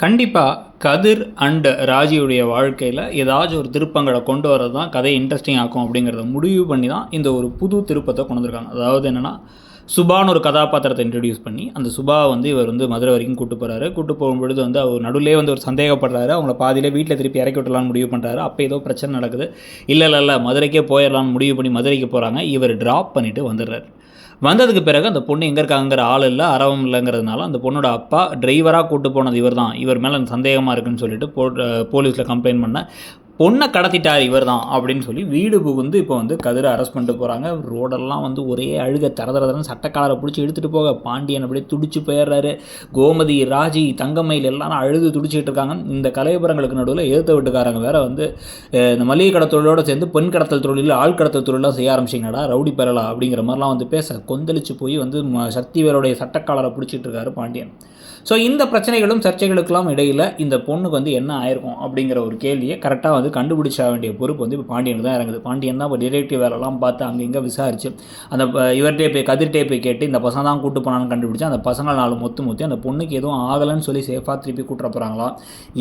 கண்டிப்பா. கதிர் அண்ட் ராஜியுடைய வாழ்க்கையில ஏதாச்சும் ஒரு திருப்பங்கள கொண்டு வரது தான் கதைய இன்ட்ரஸ்டிங் ஆக்கும் அப்படிங்கிறத முடிவு பண்ணி தான் இந்த ஒரு புது திருப்பத்த கொண்டு வந்திருக்காங்க. அதாவது என்னன்னா, சுபான்னு ஒரு கதாபாத்திரத்த இன்ட்ரோடியூஸ் பண்ணி, அந்த சுபாவ வந்து இவர் வந்து மதுரை வரைக்கும் கூட்டு போறாரு. கூட்டு போகும்பொழுது வந்து அவர் நடுவுலயே வந்து ஒரு சந்தேகப்படுறாரு. அவங்கள பாதியிலே வீட்ல திருப்பி இறக்கி விட்டுறலாம்னு முடிவு பண்றாரு. அப்ப ஏதோ பிரச்சனை நடக்குது. இல்ல மதுரைக்கே போயிரலாம்னு முடிவு பண்ணி மதுரைக்கு போறாங்க. இவர் டிராப் பண்ணிட்டு வந்துர்றாரு. வந்ததுக்கு பிறகு அந்த பொண்ணு எங்கே இருக்காங்கிற ஆள் இல்லை, அரவம் இல்லைங்கிறதுனால அந்த பொண்ணோட அப்பா டிரைவராக கூட்டு போனது இவர் தான், இவர் மேலே சந்தேகமாக இருக்குன்னு சொல்லிட்டு போலீஸில் கம்ப்ளைண்ட் பண்ண, பொண்ணை கடத்திட்டார் இவர் தான் அப்படின்னு சொல்லி வீடு புகுந்து இப்போ வந்து கதிரை அரெஸ்ட் பண்ணிட்டு போகிறாங்க. ரோடெல்லாம் வந்து ஒரே அழுக தரதரன்னு சட்டக்காலரை பிடிச்சி எடுத்துகிட்டு போக பாண்டியன் அப்படியே துடிச்சு போயிடுறாரு. கோமதி, ராஜி, தங்கமயில் எல்லாரும் அழுது துடிச்சிக்கிட்டு இருக்காங்க. இந்த கலையபுரங்களுக்கு நடுவில் எழுத்த வீட்டுக்காரங்க வேற வந்து இந்த மளிகை கடை தொழிலோடு சேர்ந்து பெண் கடத்தல் தொழில், ஆள் கடத்தல் தொழிலாம் செய்ய ஆரம்பிச்சிங்கடா ரவுடி பெறலா அப்படிங்கிற மாதிரிலாம் வந்து பேச கொந்தளிச்சு போய் வந்து சக்திவேலுடைய சட்டக்காலரை பிடிச்சிட்டு இருக்காரு பாண்டியன். ஸோ இந்த பிரச்சனைகளும் சர்ச்சைகளுக்கெல்லாம் இடையில் இந்த பொண்ணுக்கு வந்து என்ன ஆயிருக்கும் அப்படிங்கிற ஒரு கேள்வியை கரெக்டாக வந்து கண்டுபிடிச்ச வேண்டிய பொறுப்பு வந்து இப்போ பாண்டியனுக்கு தான் இறங்குது. பாண்டியன் தான் இப்போ டிடெக்டிவ் வேலைலாம் பார்த்து அங்கே இங்கே விசாரிச்சு அந்த இவர்கிட்டே போய் கதிர்கிட்டே போய் கேட்டு இந்த பசங்க தான் கூட்டு போனான்னு கண்டுபிடிச்சி அந்த பசங்க நாலு மொத்தி அந்த பொண்ணுக்கு எதுவும் ஆகலைன்னு சொல்லி சேஃபாக திருப்பி கூட்டுற போகிறாங்களா,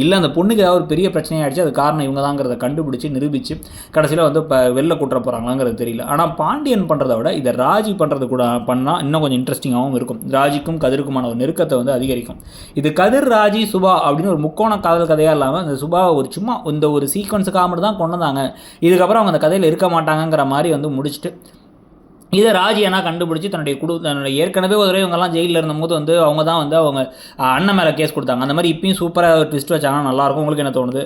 இல்லை அந்த பொண்ணுக்கு ஏதாவது ஒரு பெரிய பிரச்சனையாகிடுச்சு அது காரணம் இவங்க தாங்கிறத கண்டுபிடிச்சி நிரூபித்து கடைசியில் வந்து இப்போ வெளில கூட்டுற போகிறாங்களாங்கிறது தெரியல. ஆனால் பாண்டியன் பண்ணுறதை விட இதை ராஜி பண்ணுறது கூட பண்ணால் இன்னும் கொஞ்சம் இன்ட்ரெஸ்டிங்காகவும் இருக்கும். ராஜிக்கும் கதிருக்குமான ஒரு நெருக்கத்தை வந்து அதிகரிக்கும். இது கதிர், ராஜி, சுபா அப்படின்னு ஒரு முக்கோண காதல் கதையாக இல்லாமல் அந்த சுபாவை ஒரு சும்மா இந்த ஒரு சீக்வன்ஸுக்காக மட்டும் தான் கொண்டு வந்தாங்க, இதுக்கப்புறம் அவங்க அந்த கதையில் இருக்க மாட்டாங்கங்கிற மாதிரி வந்து முடிச்சுட்டு இதை ராஜி ஏன்னா கண்டுபிடிச்சி தன்னுடைய ஏற்கனவே ஒரு இவங்கெல்லாம் ஜெயிலில் இருந்தபோது வந்து அவங்க தான் வந்து அவங்க அண்ணன் மேலே கேஸ் கொடுத்தாங்க. அந்த மாதிரி இப்பயும் சூப்பராக ட்விஸ்ட் வச்சாங்கன்னா நல்லாயிருக்கும். உங்களுக்கு என்ன தோணுது?